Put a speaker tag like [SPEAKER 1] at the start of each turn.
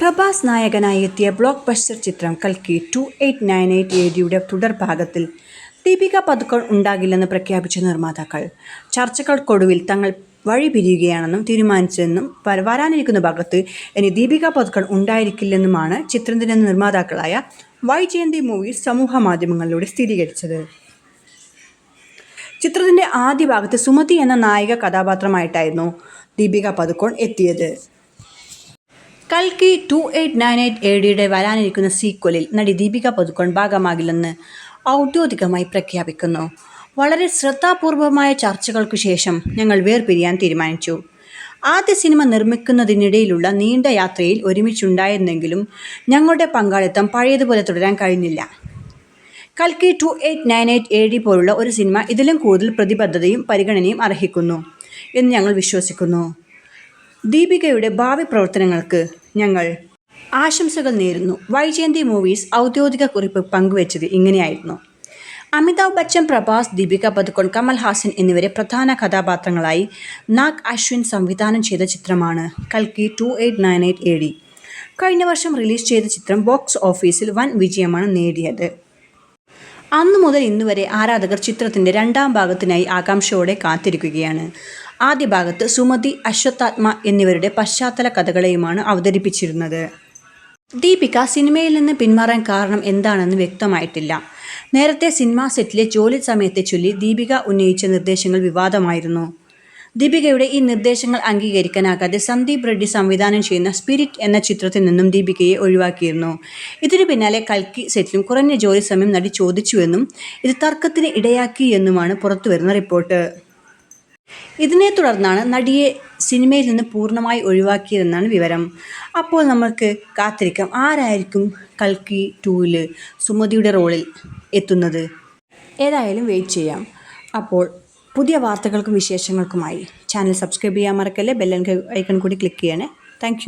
[SPEAKER 1] പ്രഭാസ് നായകനായി എത്തിയ block buster ചിത്രം കൽക്കി 2898 ADയുടെ തുടർഭാഗത്തിൽ ദീപിക പദുക്കോൺ ഉണ്ടാകില്ലെന്ന് പ്രഖ്യാപിച്ച നിർമ്മാതാക്കൾ ചർച്ചകൾക്കൊടുവിൽ തങ്ങൾ വഴി പിരിയുകയാണെന്നും തീരുമാനിച്ചതെന്നും വരാനിരിക്കുന്ന ഭാഗത്ത് ഇനി ദീപിക പദുക്കോൺ ഉണ്ടായിരിക്കില്ലെന്നുമാണ് ചിത്രത്തിൻ്റെ നിർമ്മാതാക്കളായ വൈജയന്തി മൂവീസ് സമൂഹ മാധ്യമങ്ങളിലൂടെ സ്ഥിരീകരിച്ചത്. ചിത്രത്തിൻ്റെ ആദ്യ ഭാഗത്ത് സുമതി എന്ന നായിക കഥാപാത്രമായിട്ടായിരുന്നു ദീപിക പദുക്കോൺ എത്തിയത്. കൽക്കി 2898 ADയുടെ വരാനിരിക്കുന്ന സീക്വലിൽ നടി ദീപിക പദുക്കോൺ ഭാഗമാകില്ലെന്ന് ഔദ്യോഗികമായി പ്രഖ്യാപിക്കുന്നു. വളരെ ശ്രദ്ധാപൂർവമായ ചർച്ചകൾക്കു ശേഷം ഞങ്ങൾ വേർപിരിയാൻ തീരുമാനിച്ചു. ആദ്യ സിനിമ നിർമ്മിക്കുന്നതിനിടയിലുള്ള നീണ്ട യാത്രയിൽ ഒരുമിച്ചുണ്ടായിരുന്നെങ്കിലും ഞങ്ങളുടെ പങ്കാളിത്തം പഴയതുപോലെ തുടരാൻ കഴിഞ്ഞില്ല. കൽക്കി 2898 AD പോലുള്ള ഒരു സിനിമ ഇതിലും കൂടുതൽ പ്രതിബദ്ധതയും പരിഗണനയും അർഹിക്കുന്നു എന്ന് ഞങ്ങൾ വിശ്വസിക്കുന്നു. ദീപികയുടെ ഭാവി പ്രവർത്തനങ്ങൾക്ക് ഞങ്ങൾ ആശംസകൾ നേരുന്നു. വൈജയന്തി മൂവീസ് ഔദ്യോഗിക കുറിപ്പ് പങ്കുവച്ചത് ഇങ്ങനെയായിരുന്നു. അമിതാഭ് ബച്ചൻ, പ്രഭാസ്, ദീപിക പദുക്കോൺ, കമൽ ഹാസൻ എന്നിവരെ പ്രധാന കഥാപാത്രങ്ങളായി നാഗ് അശ്വിൻ സംവിധാനം ചെയ്ത ചിത്രമാണ് കൽക്കി 2898 AD. കഴിഞ്ഞ വർഷം റിലീസ് ചെയ്ത ചിത്രം ബോക്സ് ഓഫീസിൽ വൻ വിജയമാണ് നേടിയത്. അന്നു മുതൽ ഇന്നുവരെ ആരാധകർ ചിത്രത്തിൻ്റെ രണ്ടാം ഭാഗത്തിനായി ആകാംക്ഷയോടെ കാത്തിരിക്കുകയാണ്. ആദ്യ ഭാഗത്ത് സുമതി, അശ്വത്ഥാത്മ എന്നിവരുടെ പശ്ചാത്തല കഥകളെയുമാണ് അവതരിപ്പിച്ചിരുന്നത്. ദീപിക സിനിമയിൽ നിന്ന് പിന്മാറാൻ കാരണം എന്താണെന്ന് വ്യക്തമായിട്ടില്ല. നേരത്തെ സിനിമാ സെറ്റിലെ ജോലി സമയത്തെ ചൊല്ലി ദീപിക ഉന്നയിച്ച നിർദ്ദേശങ്ങൾ വിവാദമായിരുന്നു. ദീപികയുടെ ഈ നിർദ്ദേശങ്ങൾ അംഗീകരിക്കാനാകാതെ സന്ദീപ് റെഡ്ഡി സംവിധാനം ചെയ്യുന്ന സ്പിരിറ്റ് എന്ന ചിത്രത്തിൽ നിന്നും ദീപികയെ ഒഴിവാക്കിയിരുന്നു. ഇതിനു പിന്നാലെ കൽക്കി സെറ്റിലും കുറഞ്ഞ ജോലി സമയം നടി ചോദിച്ചുവെന്നും ഇത് തർക്കത്തിന് ഇടയാക്കിയെന്നുമാണ് പുറത്തുവരുന്ന റിപ്പോർട്ട്. ഇതിനെ തുടർന്നാണ് നടിയെ സിനിമയിൽ നിന്ന് പൂർണ്ണമായി ഒഴിവാക്കിയതെന്നാണ് വിവരം. അപ്പോൾ നമുക്ക് കാത്തിരിക്കാം, ആരായിരിക്കും കൽക്കി 2ൽ സുമതിയുടെ റോളിൽ എത്തുന്നത്. ഏതായാലും വെയിറ്റ് ചെയ്യാം. അപ്പോൾ പുതിയ വാർത്തകൾക്കും വിശേഷങ്ങൾക്കുമായി ചാനൽ സബ്സ്ക്രൈബ് ചെയ്യാൻ മറക്കല്ലേ. ബെൽ ഐക്കൺ കൂടി ക്ലിക്ക് ചെയ്യണേ. താങ്ക്